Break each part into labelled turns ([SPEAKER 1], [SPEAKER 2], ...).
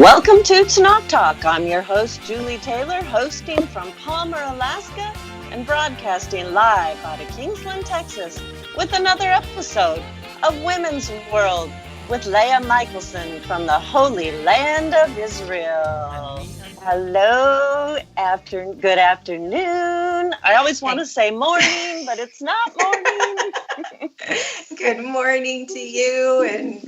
[SPEAKER 1] Welcome to Tanakh Talk. I'm your host, JulieTaylor, hosting from Palmer, Alaska, and broadcasting live out of Kingsland, Texas, with another episode of Women's World with Leah Michaelson from the Holy Land of Israel. Hello, good afternoon. I always want to say morning, but it's not morning.
[SPEAKER 2] Good morning to you, and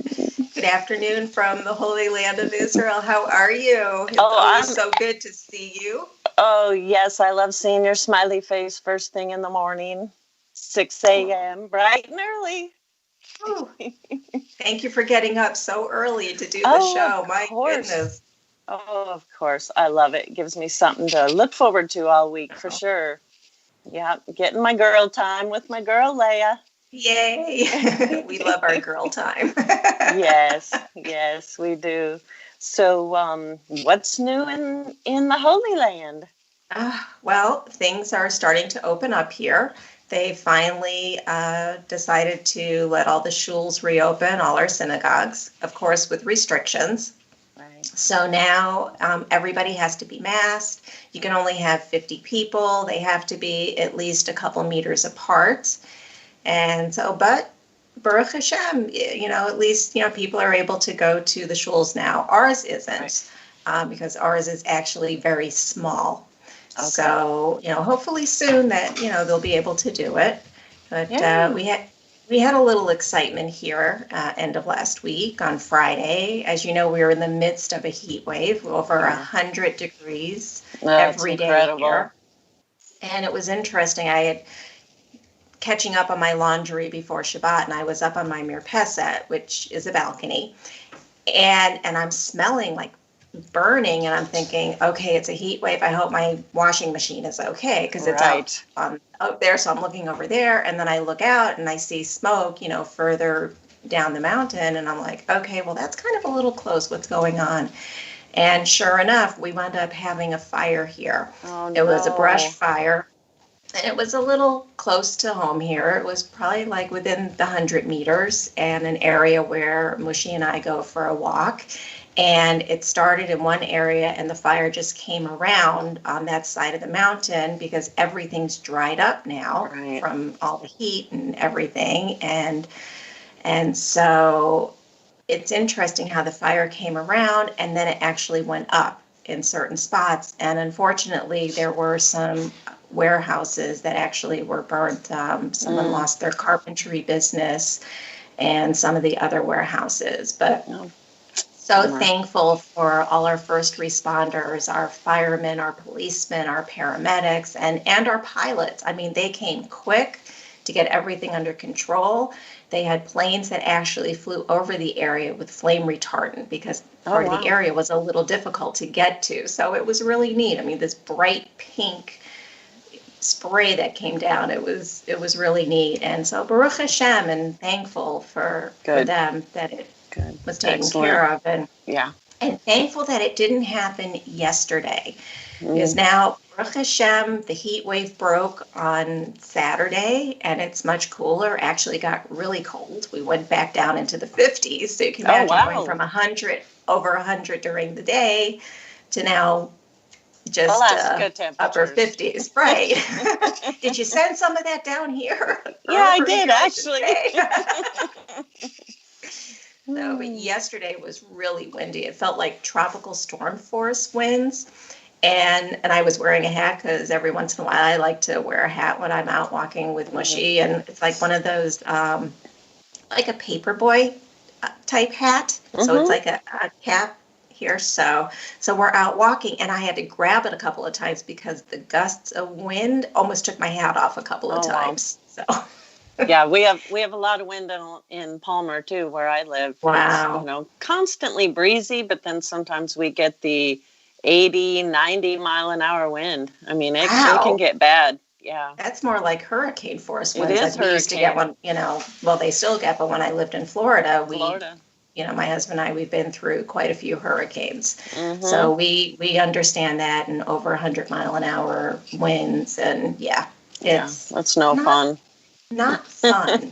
[SPEAKER 2] good afternoon from the Holy Land of Israel. How are you? It's always so good to see you.
[SPEAKER 1] Oh, yes. I love seeing your smiley face first thing in the morning, 6 a.m., bright and early.
[SPEAKER 2] Oh, thank you for getting up so early to do the show. My goodness.
[SPEAKER 1] Oh, of course. I love it. It gives me something to look forward to all week for sure. Yeah, getting my girl time with my girl, Leah.
[SPEAKER 2] Yay. We love our girl time.
[SPEAKER 1] Yes, we do. So what's new in the Holy Land?
[SPEAKER 2] Well, things are starting to open up here. They finally decided to let all the shuls reopen, all our synagogues, of course, with restrictions.
[SPEAKER 1] Right.
[SPEAKER 2] So now everybody has to be masked. You can only have 50 people. They have to be at least a couple meters apart. And so, but Baruch Hashem, at least, people are able to go to the shuls now. Ours isn't, because ours is actually very small. Okay. So, hopefully soon that, they'll be able to do it. But we had a little excitement here end of last week on Friday. As you know, we were in the midst of a heat wave, over 100 degrees every day here. And it was interesting. I had catching up on my laundry before Shabbat, and I was up on my mirpeset, which is a balcony, and I'm smelling like burning, and I'm thinking, okay, it's a heat wave. I hope my washing machine is okay, because it's out there. So I'm looking over there, and then I look out and I see smoke, further down the mountain, and I'm like, okay, well, that's kind of a little close. What's going on? And sure enough, we wound up having a fire here.
[SPEAKER 1] Oh, no.
[SPEAKER 2] It was a brush fire. And it was a little close to home here. It was probably like within the 100 meters, and an area where Moshe and I go for a walk. And it started in one area, and the fire just came around on that side of the mountain because everything's dried up now from all the heat and everything. And so it's interesting how the fire came around, and then it actually went up in certain spots. And unfortunately, there were some warehouses that actually were burnt. Someone lost their carpentry business, and some of the other warehouses. But thankful for all our first responders, our firemen, our policemen, our paramedics, and our pilots. I mean, they came quick to get everything under control. They had planes that actually flew over the area with flame retardant because part of the area was a little difficult to get to. So it was really neat. I mean, this bright pink spray that came down, it was really neat. And so Baruch Hashem, and thankful for them that it was taken care of, and thankful that it didn't happen yesterday, because now Baruch Hashem, the heat wave broke on Saturday, and it's much cooler. Actually got really cold. We went back down into the 50s, so you can imagine going from over 100 during the day to now just upper 50s, right? Did you send some of that down here?
[SPEAKER 1] Yeah, I did, actually.
[SPEAKER 2] So, but yesterday was really windy. It felt like tropical storm force winds. And I was wearing a hat because every once in a while I like to wear a hat when I'm out walking with Moshe. And it's like one of those, like a paperboy type hat. So it's like a cap here. So we're out walking, and I had to grab it a couple of times because the gusts of wind almost took my hat off a couple of times.
[SPEAKER 1] Wow. So yeah, we have a lot of wind in Palmer too, where I live.
[SPEAKER 2] Wow.
[SPEAKER 1] It's, constantly breezy, but then sometimes we get the 80, 90 mile an hour wind. I mean, it can get bad. Yeah.
[SPEAKER 2] That's more like hurricane force winds.
[SPEAKER 1] It is
[SPEAKER 2] like we used to get one, well, they still get, but when I lived in Florida, my husband and I, we've been through quite a few hurricanes. So we understand that, and over 100 mile an hour winds, and that's
[SPEAKER 1] no fun.
[SPEAKER 2] not fun.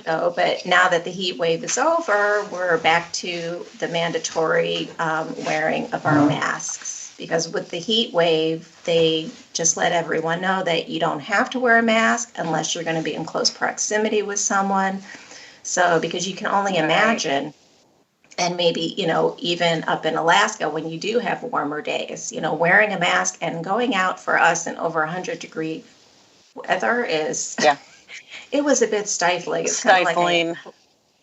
[SPEAKER 2] So, but now that the heat wave is over, we're back to the mandatory wearing of our masks. Because with the heat wave, they just let everyone know that you don't have to wear a mask unless you're going to be in close proximity with someone. So, because you can only imagine, and maybe, even up in Alaska when you do have warmer days, wearing a mask and going out for us in over 100-degree weather is, it was a bit stifling. It's kind of like I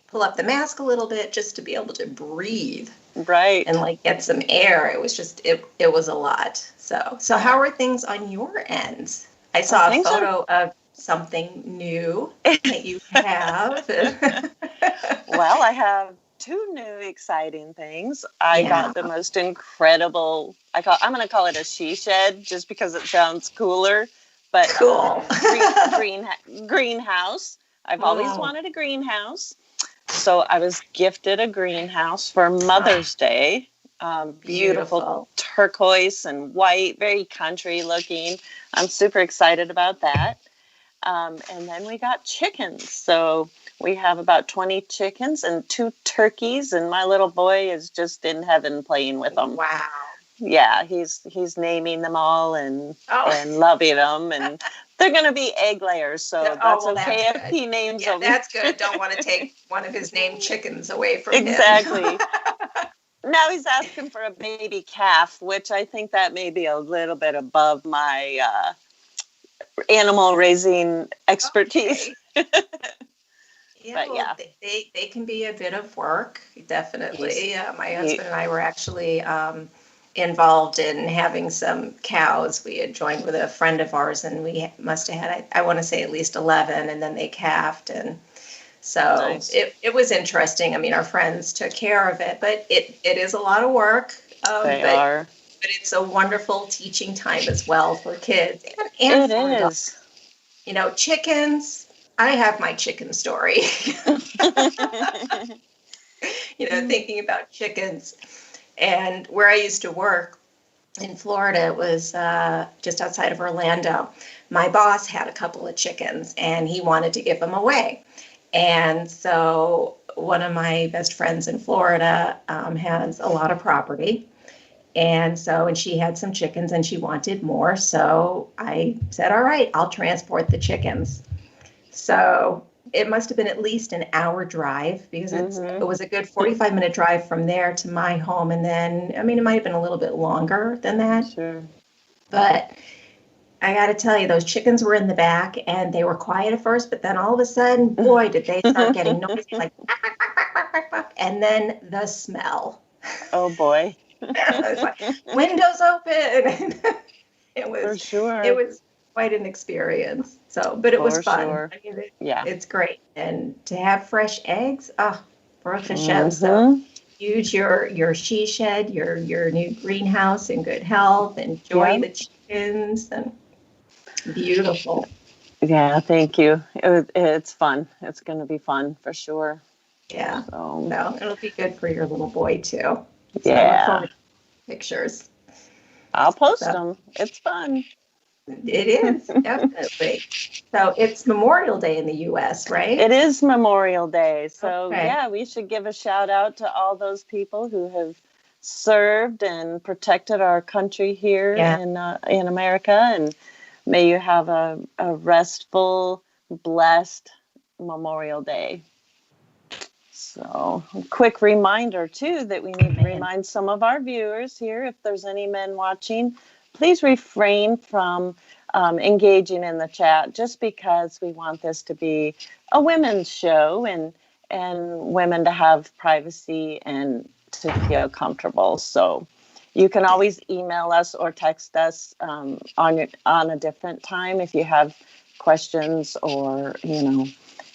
[SPEAKER 2] pull up the mask a little bit just to be able to breathe.
[SPEAKER 1] Right.
[SPEAKER 2] And like get some air. It was just, it was a lot. So how are things on your end? I saw a photo of something new that you have.
[SPEAKER 1] Well, I have 2 new exciting things. I got the most incredible, I'm going to call it a she shed just because it sounds cooler, but
[SPEAKER 2] cool.
[SPEAKER 1] greenhouse. I've always wanted a greenhouse. So I was gifted a greenhouse for Mother's Day. Beautiful turquoise and white, very country looking. I'm super excited about that. And then we got chickens. So we have about 20 chickens and 2 turkeys. And my little boy is just in heaven playing with them.
[SPEAKER 2] Wow.
[SPEAKER 1] Yeah, he's naming them all and loving them. And they're going to be egg layers. So that's okay if he names them.
[SPEAKER 2] That's good. Don't want to take one of his named chickens away from him.
[SPEAKER 1] Exactly. Now he's asking for a baby calf, which I think that may be a little bit above my animal raising expertise.
[SPEAKER 2] Okay. They can be a bit of work, definitely. My husband and I were actually involved in having some cows. We had joined with a friend of ours, and we must have had, I want to say, at least 11, and then they calved, and so it was interesting. I mean, our friends took care of it, but it is a lot of work. But it's a wonderful teaching time as well for kids. And
[SPEAKER 1] it is.
[SPEAKER 2] Chickens, I have my chicken story. Thinking about chickens. And where I used to work in Florida, it was just outside of Orlando. My boss had a couple of chickens, and he wanted to give them away. And so one of my best friends in Florida has a lot of property. And she had some chickens and she wanted more. So I said, all right, I'll transport the chickens. So it must have been at least an hour drive because it was a good 45-minute drive from there to my home. And then, it might have been a little bit longer than that. Sure. But I got to tell you, those chickens were in the back and they were quiet at first, but then all of a sudden, boy, did they start getting noisy, like, and then the smell.
[SPEAKER 1] Oh, boy.
[SPEAKER 2] I was like, windows open. It was, for sure. It was quite an experience. So, but it was fun. Sure. It's great. And to have fresh eggs, Baruch Hashem. So use your she shed, your new greenhouse in good health. Enjoy the chickens and beautiful.
[SPEAKER 1] Yeah, thank you. It's fun. It's going to be fun for sure.
[SPEAKER 2] Yeah. So it'll be good for your little boy too. So
[SPEAKER 1] yeah.
[SPEAKER 2] Pictures.
[SPEAKER 1] I'll post them. It's fun.
[SPEAKER 2] It is, definitely. So it's Memorial Day in the U.S., right?
[SPEAKER 1] It is Memorial Day. So, we should give a shout out to all those people who have served and protected our country here in America. And may you have a restful, blessed Memorial Day. So, a quick reminder, too, that we need to remind some of our viewers here, if there's any men watching, please refrain from engaging in the chat just because we want this to be a women's show and women to have privacy and to feel comfortable. So you can always email us or text us on a different time if you have questions or,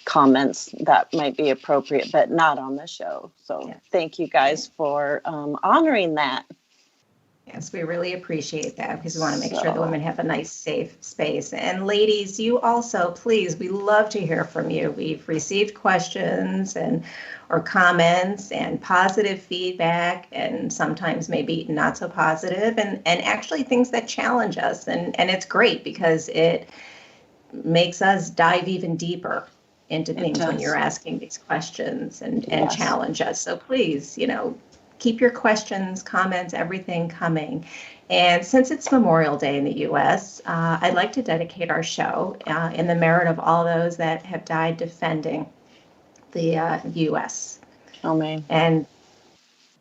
[SPEAKER 1] comments that might be appropriate, but not on the show. So thank you guys for honoring that.
[SPEAKER 2] Yes, we really appreciate that because we want to make sure the women have a nice, safe space. And ladies, you also, please, we love to hear from you. We've received questions or comments and positive feedback and sometimes maybe not so positive and actually things that challenge us. And it's great because it makes us dive even deeper into
[SPEAKER 1] It
[SPEAKER 2] things when
[SPEAKER 1] does.
[SPEAKER 2] you're asking these questions and
[SPEAKER 1] Yes.
[SPEAKER 2] challenge us. So please, keep your questions, comments, everything coming. And since it's Memorial Day in the U.S., I'd like to dedicate our show in the merit of all those that have died defending the U.S.
[SPEAKER 1] Amen.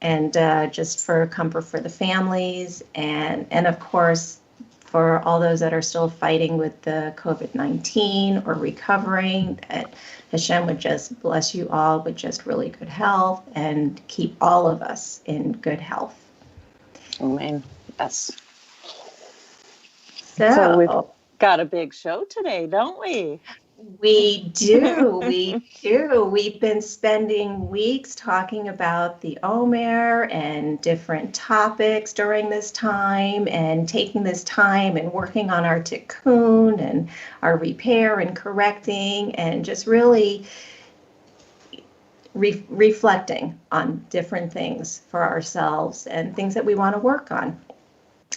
[SPEAKER 2] And just for comfort for the families, and of course for all those that are still fighting with the COVID-19 or recovering, that Hashem would just bless you all with just really good health and keep all of us in good health.
[SPEAKER 1] Amen. Yes.
[SPEAKER 2] So
[SPEAKER 1] we've got a big show today, don't we?
[SPEAKER 2] We do. We've been spending weeks talking about the Omer and different topics during this time, and taking this time and working on our tikkun and our repair and correcting, and just really reflecting on different things for ourselves and things that we want to work on.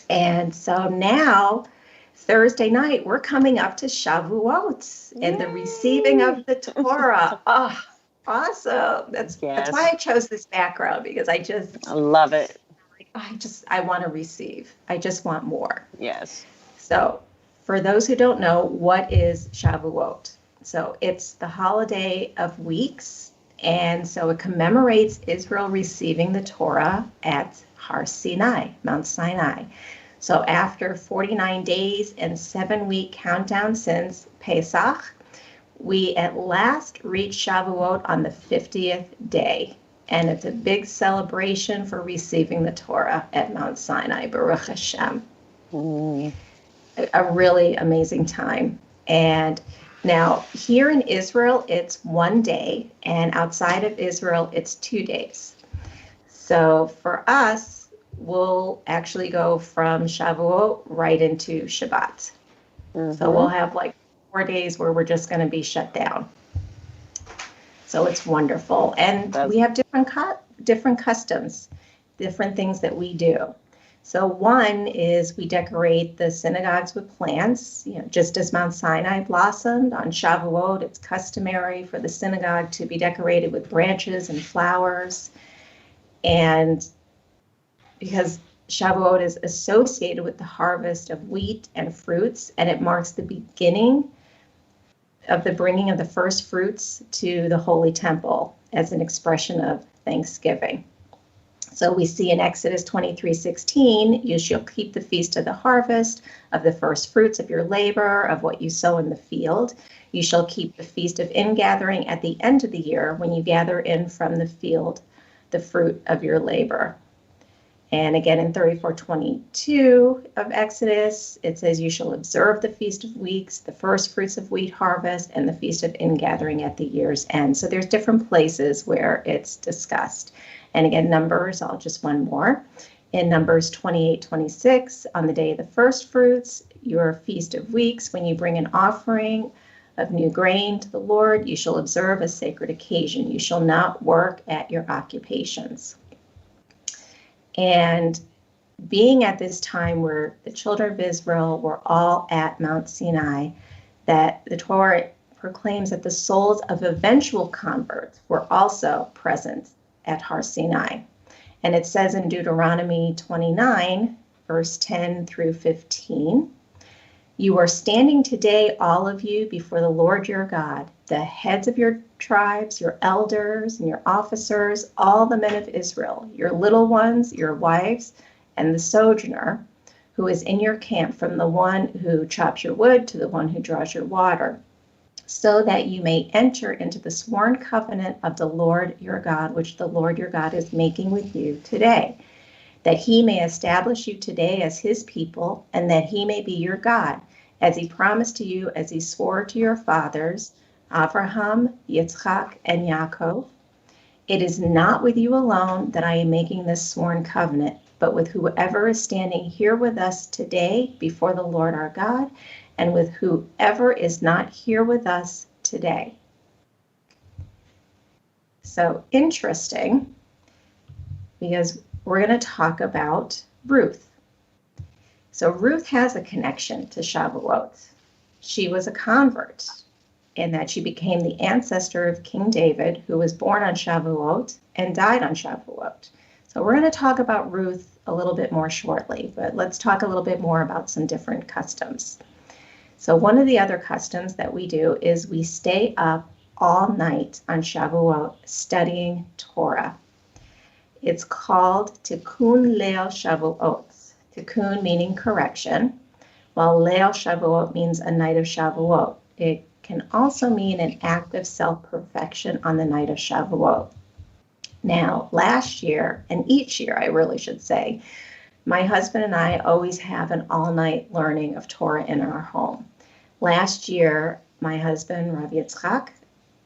[SPEAKER 2] And so now, Thursday night, we're coming up to Shavuot and the receiving of the Torah. Oh, awesome. That's why I chose this background, because I
[SPEAKER 1] love it.
[SPEAKER 2] I want to receive. I just want more.
[SPEAKER 1] Yes.
[SPEAKER 2] So for those who don't know, what is Shavuot? So it's the holiday of weeks. And so it commemorates Israel receiving the Torah at Har Sinai, Mount Sinai. So after 49 days and 7-week countdown since Pesach, we at last reach Shavuot on the 50th day. And it's a big celebration for receiving the Torah at Mount Sinai, Baruch Hashem. A really amazing time. And now here in Israel, it's 1 day, and outside of Israel, it's 2 days. So for us, we'll actually go from Shavuot right into Shabbat. So we'll have like 4 days where we're just going to be shut down. So it's wonderful. And we have different customs, different things that we do. So one is we decorate the synagogues with plants, just as Mount Sinai blossomed. On Shavuot, it's customary for the synagogue to be decorated with branches and flowers. And because Shavuot is associated with the harvest of wheat and fruits, and it marks the beginning of the bringing of the first fruits to the Holy Temple as an expression of thanksgiving. So we see in Exodus 23:16, you shall keep the feast of the harvest, of the first fruits of your labor, of what you sow in the field. You shall keep the feast of ingathering at the end of the year, when you gather in from the field the fruit of your labor. And again, in 34:22 of Exodus, it says, you shall observe the Feast of Weeks, the first fruits of wheat harvest, and the Feast of Ingathering at the year's end. So there's different places where it's discussed. And again, Numbers, just one more. In Numbers 28:26, on the day of the first fruits, your Feast of Weeks, when you bring an offering of new grain to the Lord, you shall observe a sacred occasion. You shall not work at your occupations. And being at this time where the children of Israel were all at Mount Sinai, that the Torah proclaims that the souls of eventual converts were also present at Har Sinai. And it says in Deuteronomy 29, verse 10 through 15, you are standing today, all of you, before the Lord your God, the heads of your tribes, your elders and your officers, all the men of Israel, your little ones, your wives, and the sojourner who is in your camp, from the one who chops your wood to the one who draws your water, so that you may enter into the sworn covenant of the Lord your God, which the Lord your God is making with you today, that he may establish you today as his people, and that he may be your God, as he promised to you, as he swore to your fathers, Abraham, Yitzchak, and Yaakov. It is not with you alone that I am making this sworn covenant, but with whoever is standing here with us today before the Lord our God, and with whoever is not here with us today. So interesting, because we're going to talk about Ruth. So Ruth has a connection to Shavuot. she was a convert in that she became the ancestor of King David, who was born on Shavuot and died on Shavuot. So we're going to talk about Ruth a little bit more shortly, but let's talk a little bit more about some different customs. So one of the other customs that we do is we stay up all night on Shavuot studying Torah. It's called Tikkun Leil Shavuot. Tikkun meaning correction, while Leil Shavuot means a night of Shavuot. It can also mean an act of self-perfection on the night of Shavuot. Now, last year, and each year I really should say, my husband and I always have an all-night learning of Torah in our home. Last year, my husband, Rabbi Yitzchak,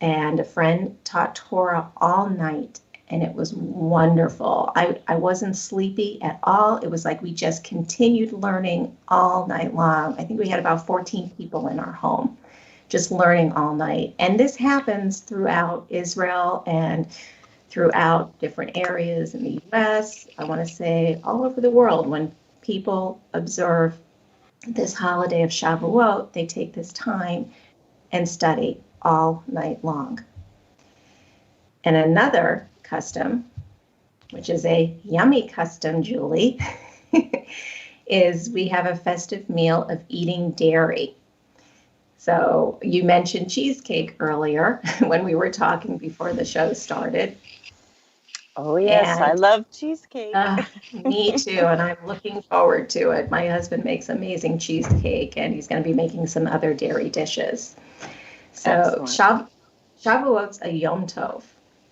[SPEAKER 2] and a friend taught Torah all night, and it was wonderful. I wasn't sleepy at all. It was like we just continued learning all night long. I think we had about 14 people in our home just learning all night. And this happens throughout Israel and throughout different areas in the US. I want to say all over the world. When people observe this holiday of Shavuot, they take this time and study all night long. And another custom, which is a yummy custom, Julie, is we have a festive meal of eating dairy. So you mentioned cheesecake earlier when we were talking before the show started.
[SPEAKER 1] Oh, yes, I love cheesecake.
[SPEAKER 2] Me too, and I'm looking forward to it. My husband makes amazing cheesecake, and he's going to be making some other dairy dishes. So Shavuot's a Yom Tov.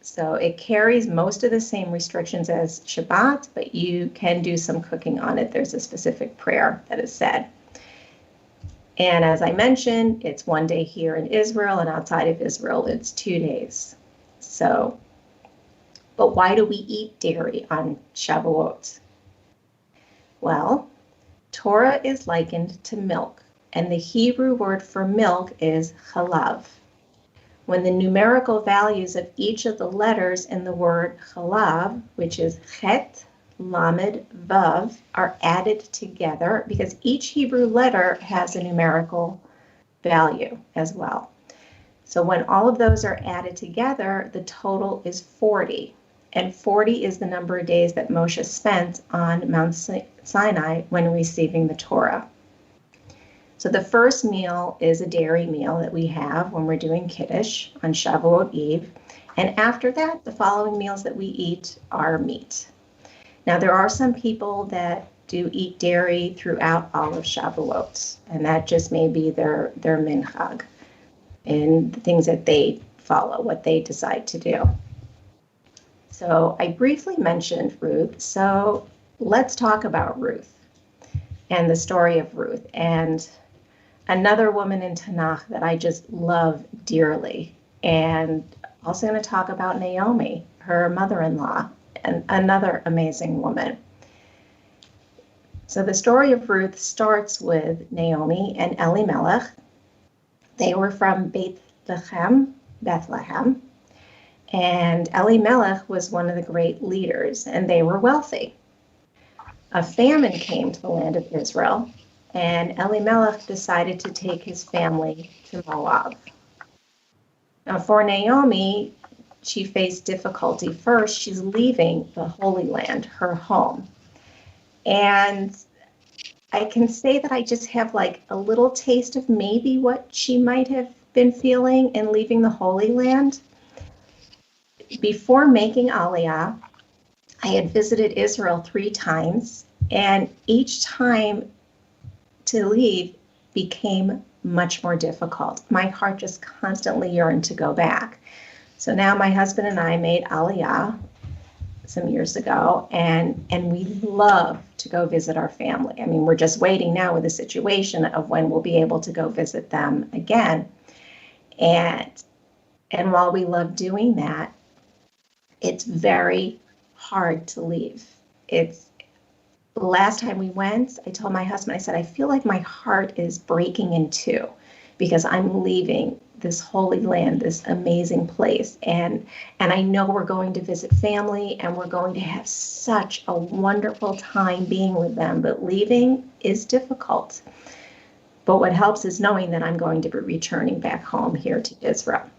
[SPEAKER 2] So it carries most of the same restrictions as Shabbat, but you can do some cooking on it. There's a specific prayer that is said. And as I mentioned, it's one day here in Israel, and outside of Israel, it's 2 days. So, but why do we eat dairy on Shavuot? Well, Torah is likened to milk, and the Hebrew word for milk is chalav. When the numerical values of each of the letters in the word chalav, which is chet, lamed, vav, are added together, because each Hebrew letter has a numerical value as well. So when all of those are added together, the total is 40. And 40 is the number of days that Moshe spent on Mount Sinai when receiving the Torah. So the first meal is a dairy meal that we have when we're doing Kiddush on Shavuot Eve. And after that, the following meals that we eat are meat. Now, there are some people that do eat dairy throughout all of Shavuot, and that just may be their minchag and the things that they follow, what they decide to do. So I briefly mentioned Ruth, so let's talk about Ruth and the story of Ruth. And another woman in Tanakh that I just love dearly. And also going to talk about Naomi, her mother-in-law, and another amazing woman. So the story of Ruth starts with Naomi and Elimelech. They were from Bethlehem, and Elimelech was one of the great leaders, and they were wealthy. A famine came to the land of Israel, and Elimelech decided to take his family to Moab. Now for Naomi, she faced difficulty. First, she's leaving the Holy Land, her home. And I can say that I just have like a little taste of maybe what she might have been feeling in leaving the Holy Land. Before making Aliyah, I had visited Israel 3 times, and each time to leave became much more difficult. My heart just constantly yearned to go back. So now my husband and I made Aliyah some years ago, and we love to go visit our family. I mean, we're just waiting now with the situation of when we'll be able to go visit them again. And while we love doing that, it's very hard to leave. It's the last time we went, I told my husband, I said, I feel like my heart is breaking in two because I'm leaving this holy land, this amazing place. And I know we're going to visit family and we're going to have such a wonderful time being with them, but leaving is difficult. But what helps is knowing that I'm going to be returning back home here to Israel.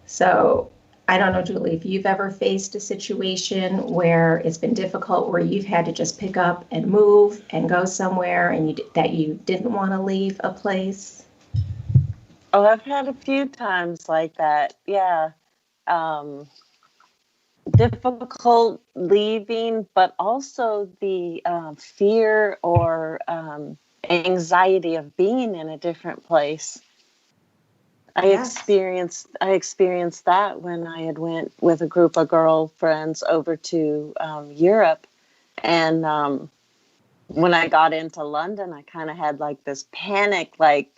[SPEAKER 2] So I don't know, Julie, if you've ever faced a situation where it's been difficult, where you've had to just pick up and move and go somewhere and that you didn't want to leave a place.
[SPEAKER 1] Oh, I've had a few times like that. Yeah. Difficult leaving, but also the fear or anxiety of being in a different place. I experienced that when I had went with a group of girlfriends over to Europe, and when I got into London, I kind of had like this panic, like,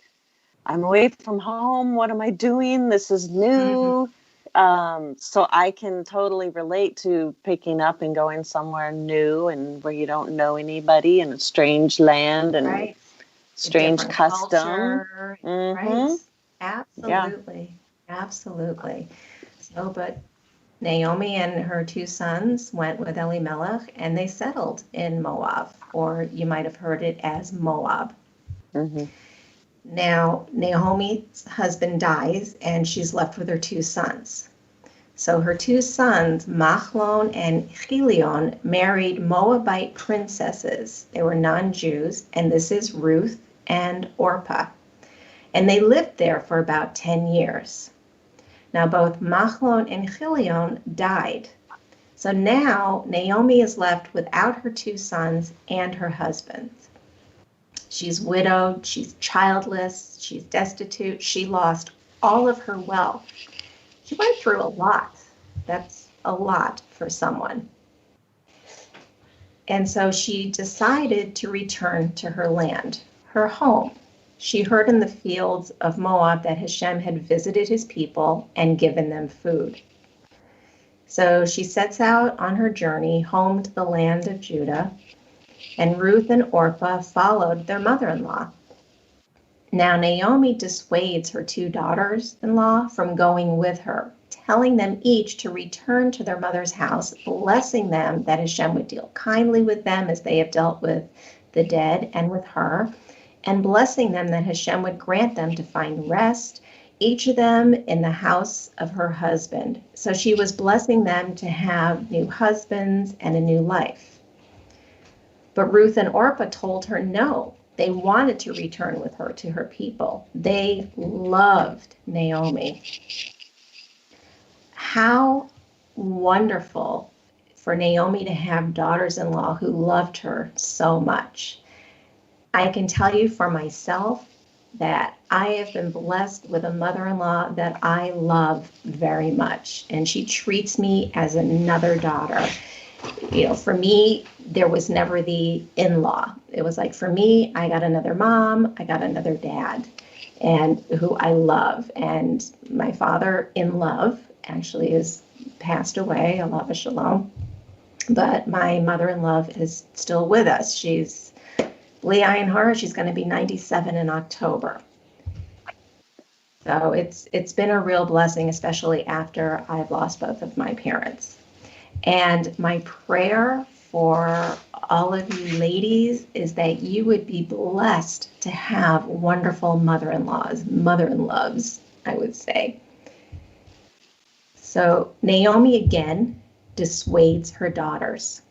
[SPEAKER 1] I'm away from home. What am I doing? This is new. So I can totally relate to picking up and going somewhere new and where you don't know anybody in a strange land and strange custom.
[SPEAKER 2] Right. Absolutely. Yeah. Absolutely. So, but Naomi and her two sons went with Elimelech and they settled in Moab, or you might have heard it as Moab.
[SPEAKER 1] Mm-hmm.
[SPEAKER 2] Now, Naomi's husband dies and she's left with her two sons. So her two sons, Machlon and Chilion, married Moabite princesses. They were non-Jews, and this is Ruth and Orpah. And they lived there for about 10 years. Now, both Machlon and Chilion died. So now Naomi is left without her two sons and her husband. She's widowed, she's childless, she's destitute, she lost all of her wealth. She went through a lot. That's a lot for someone. And so she decided to return to her land, her home. She heard in the fields of Moab that Hashem had visited his people and given them food. So she sets out on her journey home to the land of Judah, and Ruth and Orpah followed their mother-in-law. Now Naomi dissuades her two daughters-in-law from going with her, telling them each to return to their mother's house, blessing them that Hashem would deal kindly with them as they have dealt with the dead and with her, and blessing them that Hashem would grant them to find rest, each of them in the house of her husband. So she was blessing them to have new husbands and a new life. But Ruth and Orpah told her no. They wanted to return with her to her people. They loved Naomi. How wonderful for Naomi to have daughters-in-law who loved her so much. I can tell you for myself that I have been blessed with a mother-in-law that I love very much, and she treats me as another daughter. You know, for me, there was never the in-law. It was like, for me, I got another mom, I got another dad, and who I love. And my father in love actually is passed away, alav shalom. But my mother-in-law is still with us. She's Leah, she's going to be 97 in October. So it's been a real blessing, especially after I've lost both of my parents. And my prayer for all of you ladies is that you would be blessed to have wonderful mother-in-laws, I would say. So Naomi again dissuades her daughters,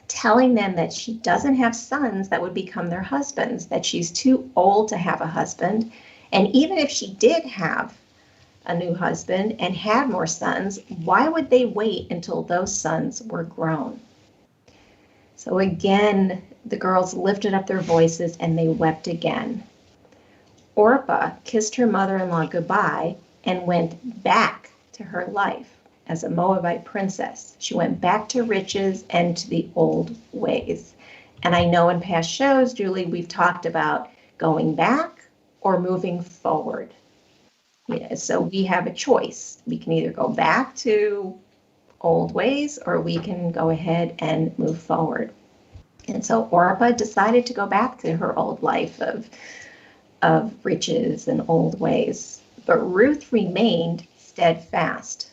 [SPEAKER 2] telling them that she doesn't have sons that would become their husbands, that she's too old to have a husband. And even if she did have a new husband and had more sons, why would they wait until those sons were grown? So again, the girls lifted up their voices and they wept again. Orpah kissed her mother-in-law goodbye and went back to her life as a Moabite princess. She went back to riches and to the old ways. And I know in past shows, Julie, we've talked about going back or moving forward. Yeah, so we have a choice. We can either go back to old ways or we can go ahead and move forward. And so Orpah decided to go back to her old life of riches and old ways. But Ruth remained steadfast.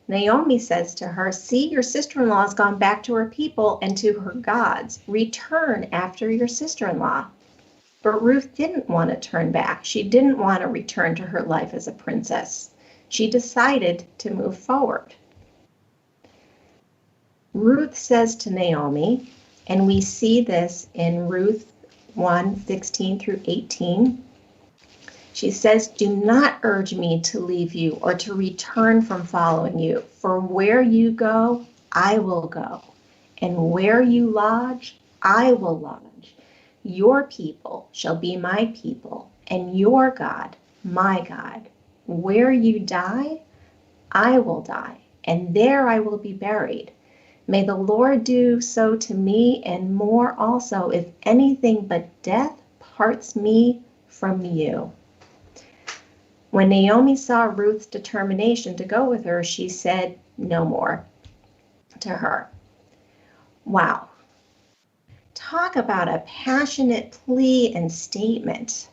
[SPEAKER 2] Naomi says to her, "See, your sister-in-law has gone back to her people and to her gods. Return after your sister-in-law." But Ruth didn't want to turn back. She didn't want to return to her life as a princess. She decided to move forward. Ruth says to Naomi, and we see this in Ruth 1:16 through 18. She says, "Do not urge me to leave you or to return from following you, for where you go, I will go, and where you lodge, I will lodge. Your people shall be my people, and your God, my God. Where you die, I will die, and there I will be buried. May the Lord do so to me and more also, if anything but death parts me from you." When Naomi saw Ruth's determination to go with her, she said no more to her. Wow. Talk about a passionate plea and statement.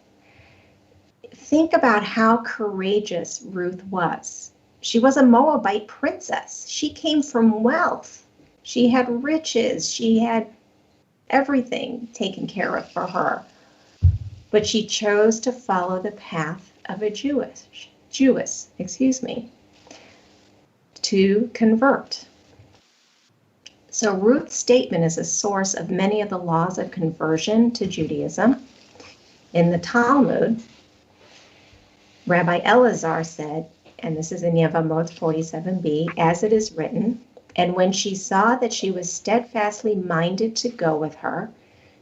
[SPEAKER 2] Think about how courageous Ruth was. She was a Moabite princess. She came from wealth. She had riches. She had everything taken care of for her. But she chose to follow the path of a Jewess, to convert. So Ruth's statement is a source of many of the laws of conversion to Judaism. In the Talmud, Rabbi Elazar said, and this is in Yevamot 47b, "As it is written, and when she saw that she was steadfastly minded to go with her,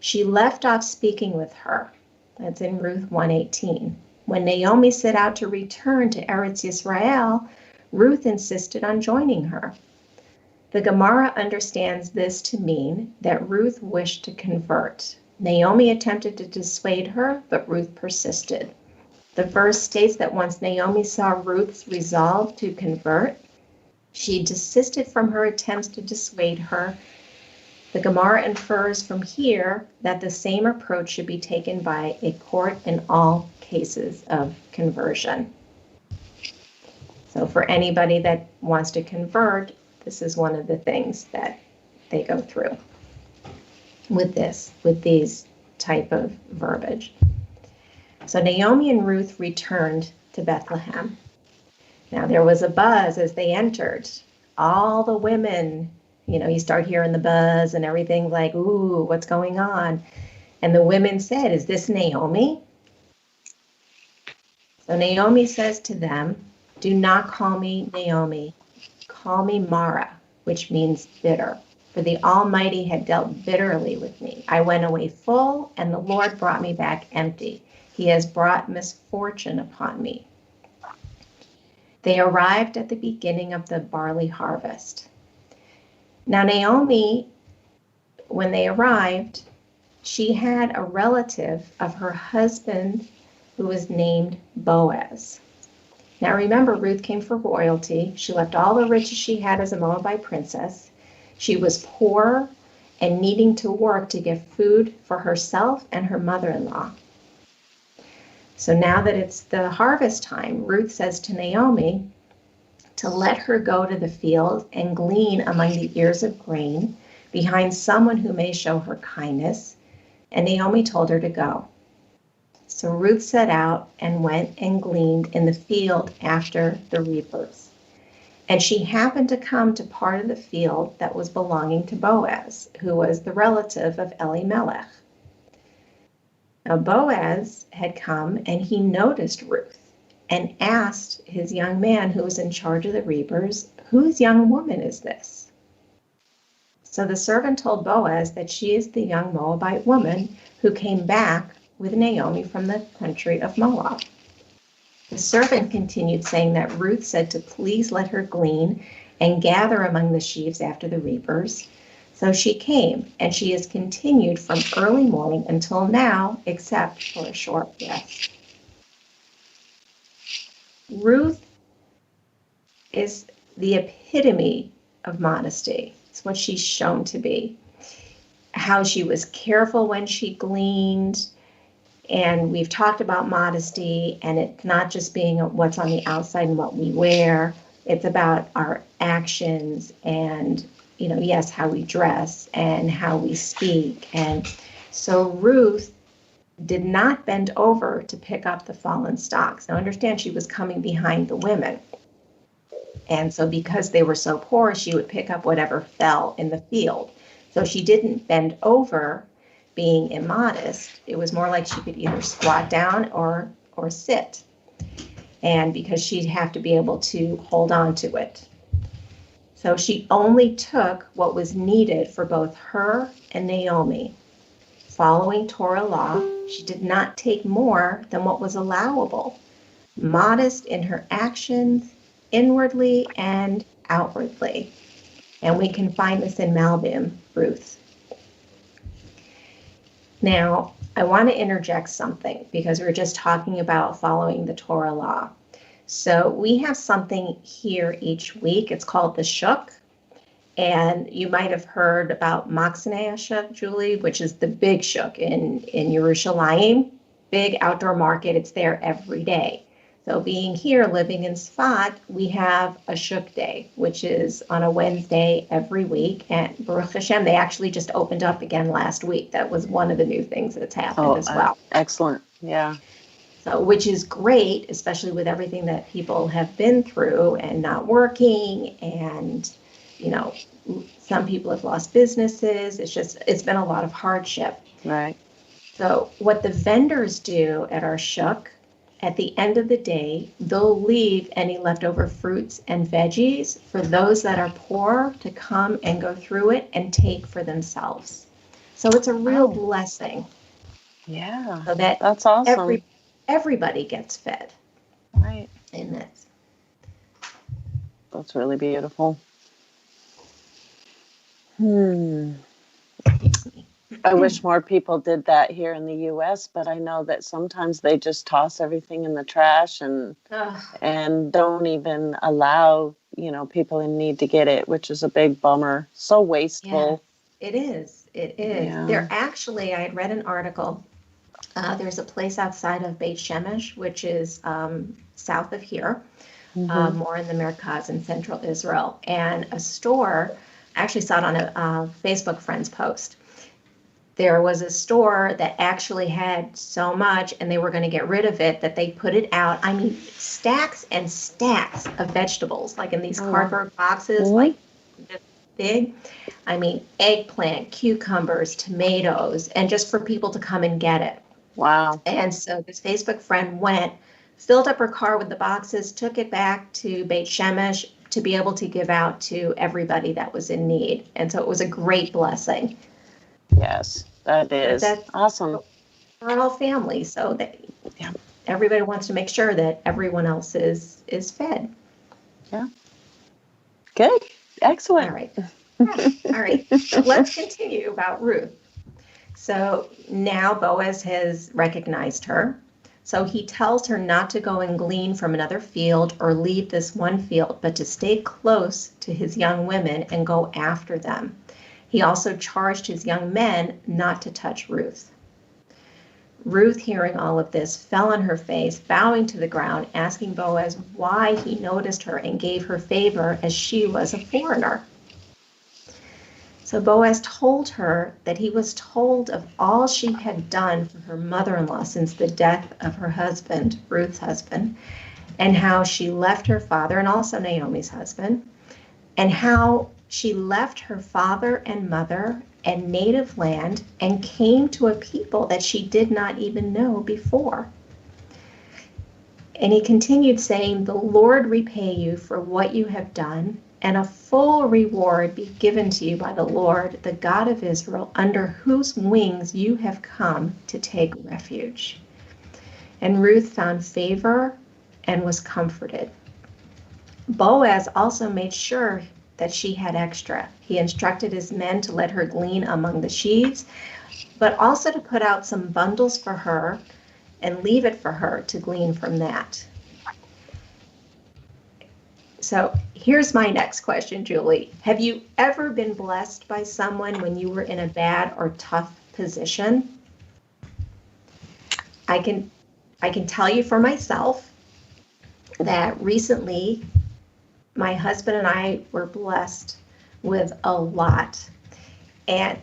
[SPEAKER 2] she left off speaking with her." That's in Ruth 1:18. When Naomi set out to return to Eretz Yisrael, Ruth insisted on joining her. The Gemara understands this to mean that Ruth wished to convert. Naomi attempted to dissuade her, but Ruth persisted. The verse states that once Naomi saw Ruth's resolve to convert, she desisted from her attempts to dissuade her. The Gemara infers from here that the same approach should be taken by a court in all cases of conversion. So for anybody that wants to convert, this is one of the things that they go through with these type of verbiage. So Naomi and Ruth returned to Bethlehem. Now there was a buzz as they entered. All the women, you start hearing the buzz and everything like, ooh, what's going on? And the women said, "Is this Naomi?" So Naomi says to them, "Do not call me Naomi. Call me Mara," which means bitter. "For the Almighty had dealt bitterly with me. I went away full, and the Lord brought me back empty. He has brought misfortune upon me." They arrived at the beginning of the barley harvest. Now Naomi, when they arrived, she had a relative of her husband who was named Boaz. Now remember, Ruth came for royalty. She left all the riches she had as a Moabite princess. She was poor and needing to work to get food for herself and her mother-in-law. So now that it's the harvest time, Ruth says to Naomi to let her go to the field and glean among the ears of grain behind someone who may show her kindness. And Naomi told her to go. So Ruth set out and went and gleaned in the field after the reapers. And she happened to come to part of the field that was belonging to Boaz, who was the relative of Elimelech. Now Boaz had come and he noticed Ruth and asked his young man who was in charge of the reapers, "Whose young woman is this?" So the servant told Boaz that she is the young Moabite woman who came back with Naomi from the country of Moab. The servant continued saying that Ruth said to please let her glean and gather among the sheaves after the reapers. So she came, and she has continued from early morning until now, except for a short rest. Ruth is the epitome of modesty. It's what she's shown to be. How she was careful when she gleaned. And we've talked about modesty, and it not just being what's on the outside and what we wear, It's about our actions and, yes, how we dress and how we speak. And so Ruth did not bend over to pick up the fallen stalks. Now understand, she was coming behind the women. And so because they were so poor, she would pick up whatever fell in the field. So she didn't bend over being immodest. It was more like she could either squat down or sit. And because she'd have to be able to hold on to it. So she only took what was needed for both her and Naomi. Following Torah law, she did not take more than what was allowable. Modest in her actions, inwardly and outwardly. And we can find this in Malbim, Ruth. Now, I want to interject something because we were just talking about following the Torah law. So we have something here each week. It's called the Shuk. And you might have heard about Machzanei Shuk, Julie, which is the big Shuk in Yerushalayim, big outdoor market. It's there every day. So being here, living in Sfat, we have a Shuk Day, which is on a Wednesday every week. And Baruch Hashem, they actually just opened up again last week. That was one of the new things that's happened as well.
[SPEAKER 1] Excellent. Yeah.
[SPEAKER 2] So, which is great, especially with everything that people have been through and not working. And, some people have lost businesses. It's been a lot of hardship.
[SPEAKER 1] Right.
[SPEAKER 2] So what the vendors do at our Shuk, at the end of the day, they'll leave any leftover fruits and veggies for those that are poor to come and go through it and take for themselves. So it's a real blessing.
[SPEAKER 1] Yeah.
[SPEAKER 2] So
[SPEAKER 1] that's awesome.
[SPEAKER 2] Everybody gets fed.
[SPEAKER 1] Right.
[SPEAKER 2] In this.
[SPEAKER 1] That's really beautiful. I wish more people did that here in the U.S., but I know that sometimes they just toss everything in the trash and don't even allow, people in need to get it, which is a big bummer. So wasteful.
[SPEAKER 2] Yeah, it is. It is. Yeah. There actually, I had read an article. There's a place outside of Beit Shemesh, which is south of here, more in the Merkaz in central Israel, and a store. I actually saw it on a Facebook friend's post. There was a store that actually had so much and they were going to get rid of it that they put it out. I mean, stacks and stacks of vegetables, like in these cardboard boxes, like just big. I mean, eggplant, cucumbers, tomatoes, and just for people to come and get it.
[SPEAKER 1] Wow.
[SPEAKER 2] And so this Facebook friend went, filled up her car with the boxes, took it back to Beit Shemesh to be able to give out to everybody that was in need. And so it was a great blessing.
[SPEAKER 1] Yes, that is awesome.
[SPEAKER 2] We're all family, so that everybody wants to make sure that everyone else is fed.
[SPEAKER 1] Yeah. Good. Excellent.
[SPEAKER 2] All right. All right. So let's continue about Ruth. So now Boaz has recognized her. So he tells her not to go and glean from another field or leave this one field, but to stay close to his young women and go after them. He also charged his young men not to touch Ruth. Ruth, hearing all of this, fell on her face, bowing to the ground, asking Boaz why he noticed her and gave her favor as she was a foreigner. So Boaz told her that he was told of all she had done for her mother-in-law since the death of her husband, Ruth's husband, and how she left her father and also Naomi's husband, and how she left her father and mother and native land and came to a people that she did not even know before. And he continued saying, "The Lord repay you for what you have done, and a full reward be given to you by the Lord, the God of Israel, under whose wings you have come to take refuge." And Ruth found favor and was comforted. Boaz also made sure that she had extra. He instructed his men to let her glean among the sheaves, but also to put out some bundles for her and leave it for her to glean from that. So here's my next question, Julie. Have you ever been blessed by someone when you were in a bad or tough position? I can tell you for myself that recently my husband and I were blessed with a lot. And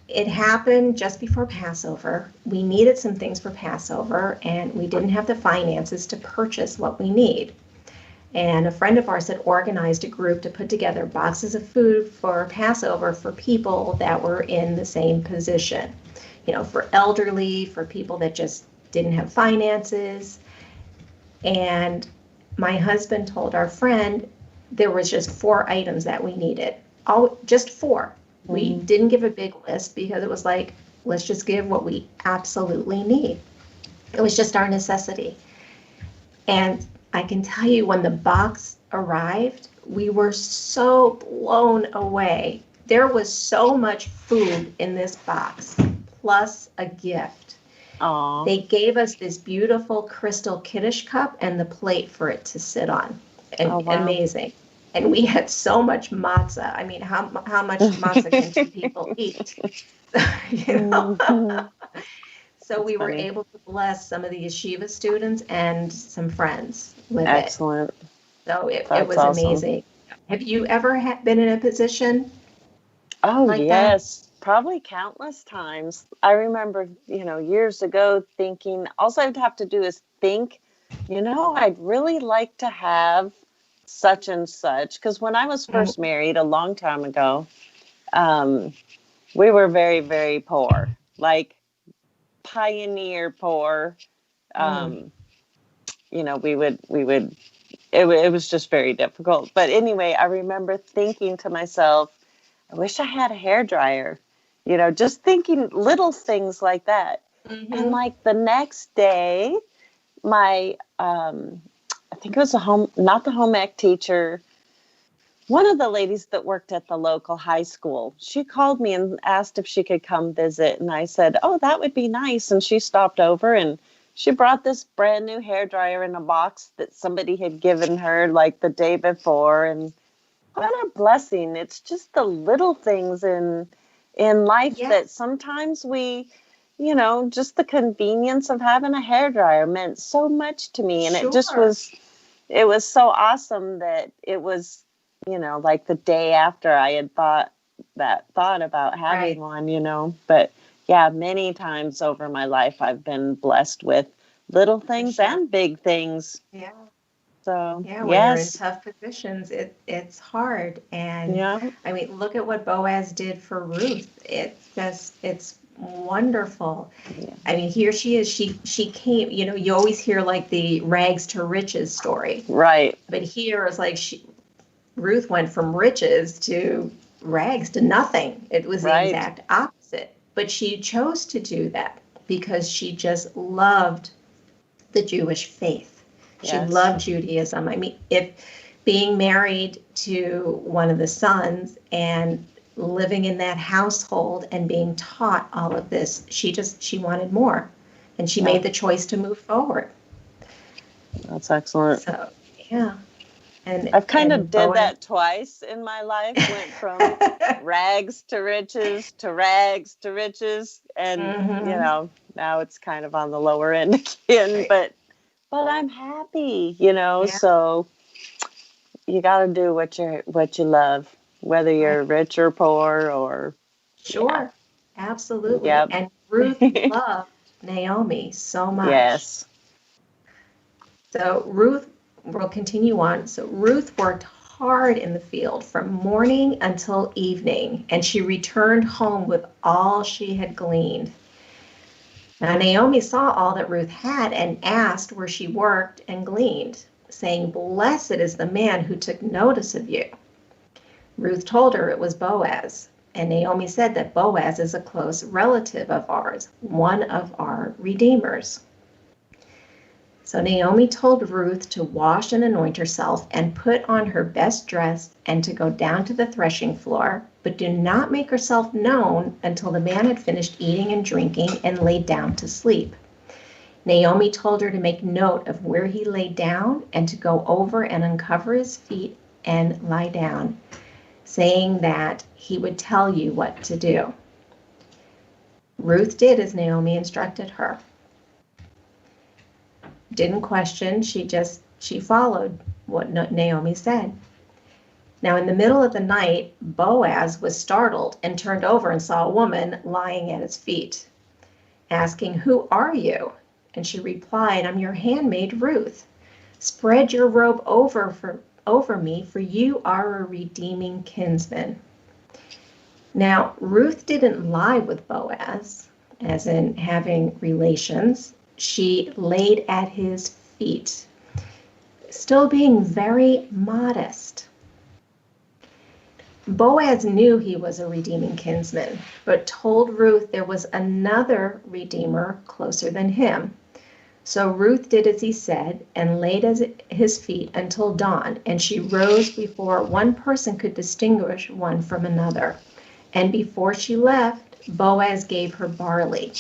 [SPEAKER 2] it happened just before Passover. We needed some things for Passover, and we didn't have the finances to purchase what we need. And a friend of ours had organized a group to put together boxes of food for Passover for people that were in the same position. For elderly, for people that just didn't have finances. And my husband told our friend there was just 4 items that we needed. Just 4. We didn't give a big list because it was like, let's just give what we absolutely need. It was just our necessity. And I can tell you, when the box arrived, we were so blown away. There was so much food in this box, plus a gift.
[SPEAKER 1] Aww.
[SPEAKER 2] They gave us this beautiful crystal Kiddush cup and the plate for it to sit on. And
[SPEAKER 1] wow.
[SPEAKER 2] Amazing. And we had so much matzah. I mean, how much matzah can 2 people eat? So we were able to bless some of the yeshiva students and some friends with
[SPEAKER 1] Excellent.
[SPEAKER 2] it. So it was
[SPEAKER 1] awesome.
[SPEAKER 2] Amazing. Have you ever been in a position?
[SPEAKER 1] Oh, yes. That? Probably countless times. I remember, years ago thinking, all I'd have to do is think, I'd really like to have such and such. Because when I was first married a long time ago, we were very, very poor, like pioneer poor. We would, it was just very difficult. But anyway, I remember thinking to myself, I wish I had a hairdryer, just thinking little things like that. And like the next day, my, I think it was not the home ec teacher, one of the ladies that worked at the local high school, she called me and asked if she could come visit. And I said, oh, that would be nice. And she stopped over and she brought this brand new hairdryer in a box that somebody had given her like the day before. And what a blessing. It's just the little things in life that sometimes we, just the convenience of having a hairdryer meant so much to me. And it was so awesome that it was, like the day after I had thought about having one, but yeah, many times over my life, I've been blessed with little things and big things.
[SPEAKER 2] Yeah.
[SPEAKER 1] So,
[SPEAKER 2] when you're in tough positions, it's hard. And I mean, look at what Boaz did for Ruth. It's wonderful. Yeah. I mean, here she is. She came, you always hear like the rags to riches story.
[SPEAKER 1] Right.
[SPEAKER 2] But here it's like Ruth went from riches to rags to nothing. It was the exact opposite. But she chose to do that because she just loved the Jewish faith. She loved Judaism. I mean, if being married to one of the sons and living in that household and being taught all of this, she wanted more. And she made the choice to move forward.
[SPEAKER 1] That's excellent.
[SPEAKER 2] So, yeah. And
[SPEAKER 1] I've kind of did that twice in my life. Went from rags to riches to rags to riches. And, now it's kind of on the lower end again. Right. But I'm happy, so you got to do what you love, whether you're rich or poor or.
[SPEAKER 2] Sure. Yeah. Absolutely.
[SPEAKER 1] Yep.
[SPEAKER 2] And Ruth loved Naomi so much.
[SPEAKER 1] Yes.
[SPEAKER 2] So Ruth, we'll continue on. So Ruth worked hard in the field from morning until evening, and she returned home with all she had gleaned. Now Naomi saw all that Ruth had and asked where she worked and gleaned, saying, "Blessed is the man who took notice of you." Ruth told her it was Boaz, and Naomi said that Boaz is a close relative of ours, one of our redeemers. So Naomi told Ruth to wash and anoint herself and put on her best dress and to go down to the threshing floor, but do not make herself known until the man had finished eating and drinking and laid down to sleep. Naomi told her to make note of where he lay down and to go over and uncover his feet and lie down, saying that he would tell you what to do. Ruth did as Naomi instructed her. Didn't question, she followed what Naomi said. Now, in the middle of the night, Boaz was startled and turned over and saw a woman lying at his feet, asking, "Who are you?" And she replied, "I'm your handmaid, Ruth. Spread your robe over me, for you are a redeeming kinsman." Now, Ruth didn't lie with Boaz, as in having relations. She laid at his feet, still being very modest. Boaz knew he was a redeeming kinsman, but told Ruth there was another redeemer closer than him. So Ruth did as he said and laid at his feet until dawn, and she rose before one person could distinguish one from another. And before she left, Boaz gave her barley,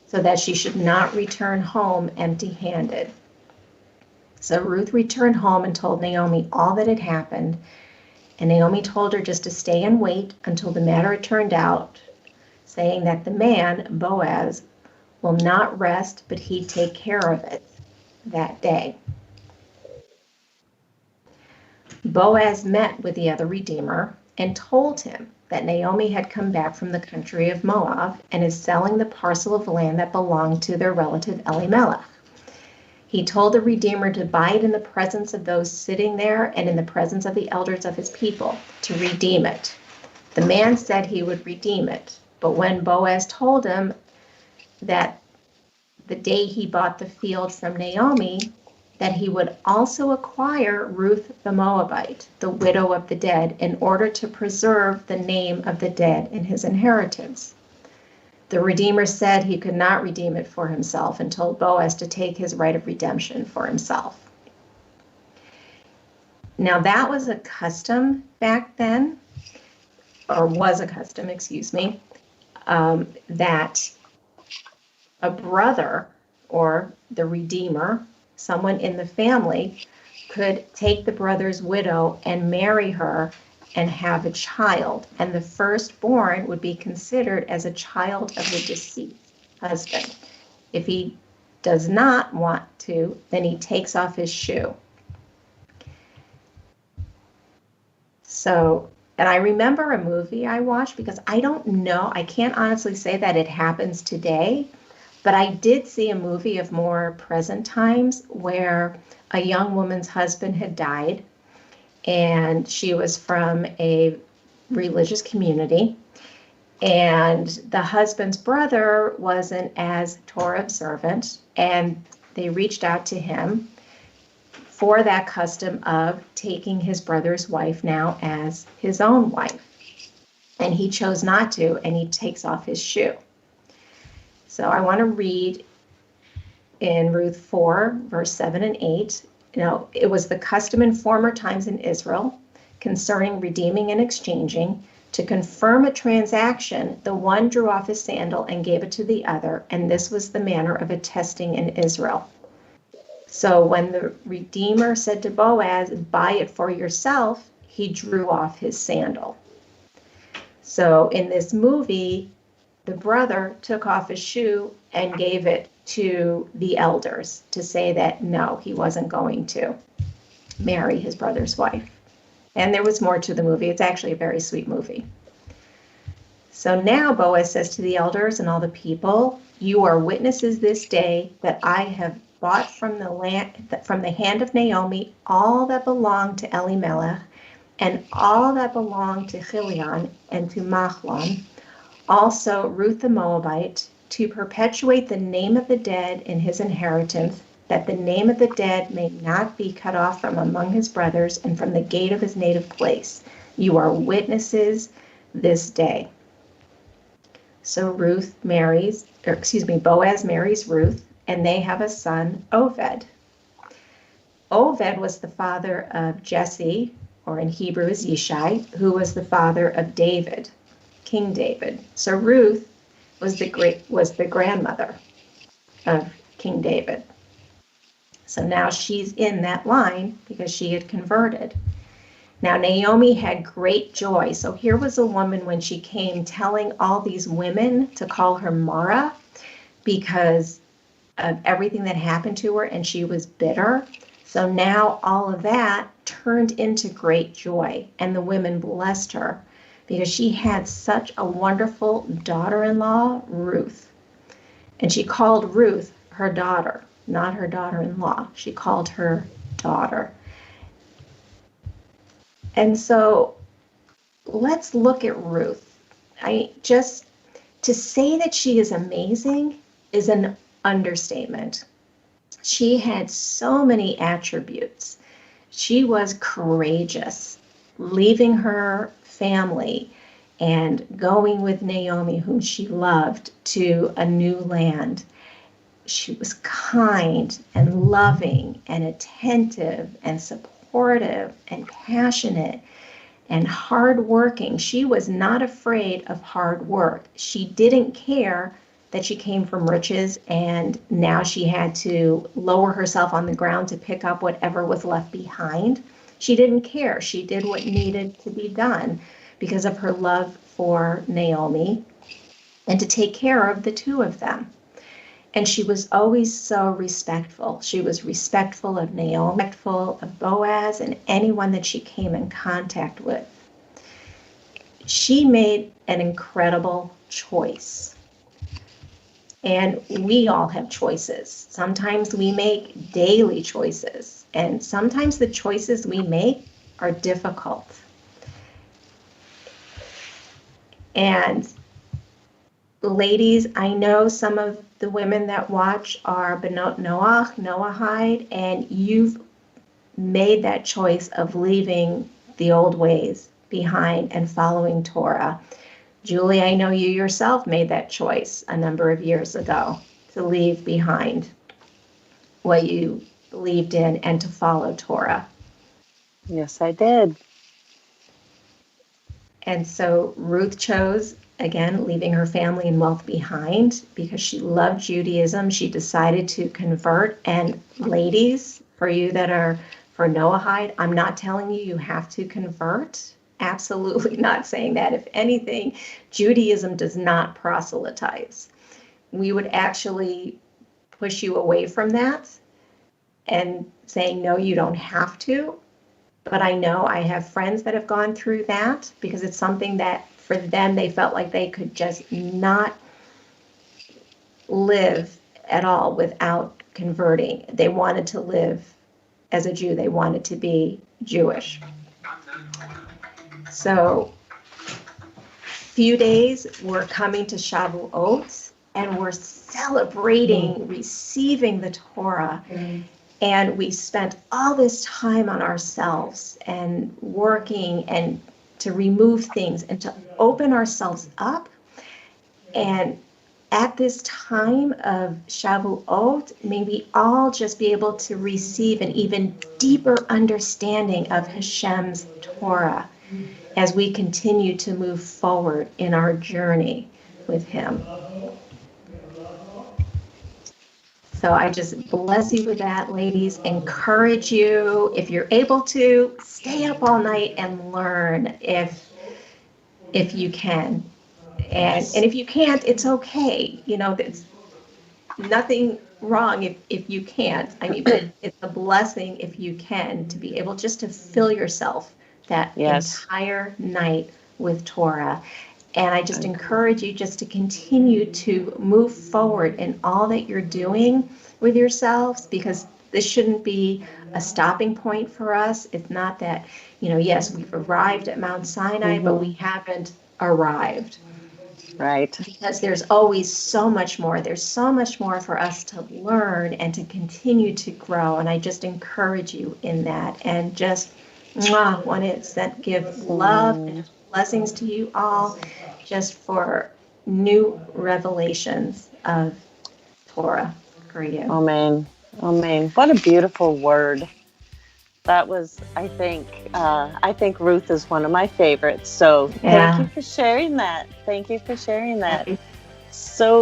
[SPEAKER 2] so that she should not return home empty-handed. So Ruth returned home and told Naomi all that had happened. And Naomi told her just to stay and wait until the matter had turned out, saying that the man, Boaz, will not rest, but he'd take care of it that day. Boaz met with the other redeemer and told him that Naomi had come back from the country of Moab and is selling the parcel of land that belonged to their relative Elimelech. He told the Redeemer to buy it in the presence of those sitting there and in the presence of the elders of his people, to redeem it. The man said he would redeem it, but when Boaz told him that the day he bought the field from Naomi, that he would also acquire Ruth the Moabite, the widow of the dead, in order to preserve the name of the dead in his inheritance. The Redeemer said he could not redeem it for himself and told Boaz to take his right of redemption for himself. Now that was a custom back then, or was a custom, excuse me, that a brother or the Redeemer, someone in the family, could take the brother's widow and marry her and have a child, and the firstborn would be considered as a child of the deceased husband. If he does not want to, then he takes off his shoe. So, and I remember a movie I watched, because I don't know, I can't honestly say that it happens today, but I did see a movie of more present times where a young woman's husband had died, and she was from a religious community, and the husband's brother wasn't as Torah observant, and they reached out to him for that custom of taking his brother's wife now as his own wife. And he chose not to, and he takes off his shoe. So I want to read in Ruth 4, verse 7 and 8. It was the custom in former times in Israel concerning redeeming and exchanging. To confirm a transaction, the one drew off his sandal and gave it to the other, and this was the manner of attesting in Israel. So when the Redeemer said to Boaz, "Buy it for yourself," he drew off his sandal. So in this movie, the brother took off his shoe and gave it to the elders to say that no, he wasn't going to marry his brother's wife. And there was more to the movie. It's actually a very sweet movie. So now Boaz says to the elders and all the people, "You are witnesses this day that I have bought from the hand of Naomi all that belonged to Elimelech and all that belonged to Chilion and to Machlon, also Ruth the Moabite, to perpetuate the name of the dead in his inheritance, that the name of the dead may not be cut off from among his brothers and from the gate of his native place. You are witnesses this day." So Boaz marries Ruth, and they have a son, Oved. Oved was the father of Jesse, or in Hebrew is Yishai, who was the father of David, King David. So Ruth was the grandmother of King David. So now she's in that line because she had converted. Now Naomi had great joy. So here was a woman when she came telling all these women to call her Mara because of everything that happened to her, and she was bitter. So now all of that turned into great joy, and the women blessed her because she had such a wonderful daughter-in-law, Ruth. And she called Ruth her daughter, not her daughter-in-law. She called her daughter. And so let's look at Ruth. To say that she is amazing is an understatement. She had so many attributes. She was courageous, leaving her family and going with Naomi, whom she loved, to a new land. She was kind and loving and attentive and supportive and passionate and hardworking. She was not afraid of hard work. She didn't care that she came from riches and now she had to lower herself on the ground to pick up whatever was left behind. She didn't care. She did what needed to be done because of her love for Naomi and to take care of the two of them. And she was always so respectful. She was respectful of Naomi, respectful of Boaz and anyone that she came in contact with. She made an incredible choice. And we all have choices. Sometimes we make daily choices, and sometimes the choices we make are difficult. And ladies, I know some of the women that watch are Benot Noach, Noahide, and you've made that choice of leaving the old ways behind and following Torah. Julie, I know you yourself made that choice a number of years ago to leave behind what you believed in and to follow Torah.
[SPEAKER 1] Yes, I did.
[SPEAKER 2] And so Ruth chose, again, leaving her family and wealth behind because she loved Judaism. She decided to convert. And ladies, for you that are for Noahide, I'm not telling you have to convert. Absolutely not saying that. If anything, Judaism does not proselytize. We would actually push you away from that and saying, no, you don't have to. But I know I have friends that have gone through that because it's something that for them, they felt like they could just not live at all without converting. They wanted to live as a Jew. They wanted to be Jewish. So, few days we're coming to Shavuot and we're celebrating receiving the Torah. And we spent all this time on ourselves and working and to remove things and to open ourselves up. And at this time of Shavuot, may we all just be able to receive an even deeper understanding of Hashem's Torah as we continue to move forward in our journey with Him. So I just bless you with that, ladies. Encourage you, if you're able to, stay up all night and learn if you can. And if you can't, it's okay. You know, there's nothing wrong if you can't. I mean, but it's a blessing if you can to be able just to fill yourself that entire night with Torah. And I just encourage you just to continue to move forward in all that you're doing with yourselves, because this shouldn't be a stopping point for us. It's not that, you know, yes, we've arrived at Mount Sinai, but we haven't arrived.
[SPEAKER 1] Right.
[SPEAKER 2] Because there's always so much more. There's so much more for us to learn and to continue to grow. And I just encourage you in that. And just want to give love and blessings to you all just for new revelations of Torah for you.
[SPEAKER 1] Amen. Amen. What a beautiful word. That was, I think Ruth is one of my favorites. So thank you for sharing that. Thank you for sharing that. So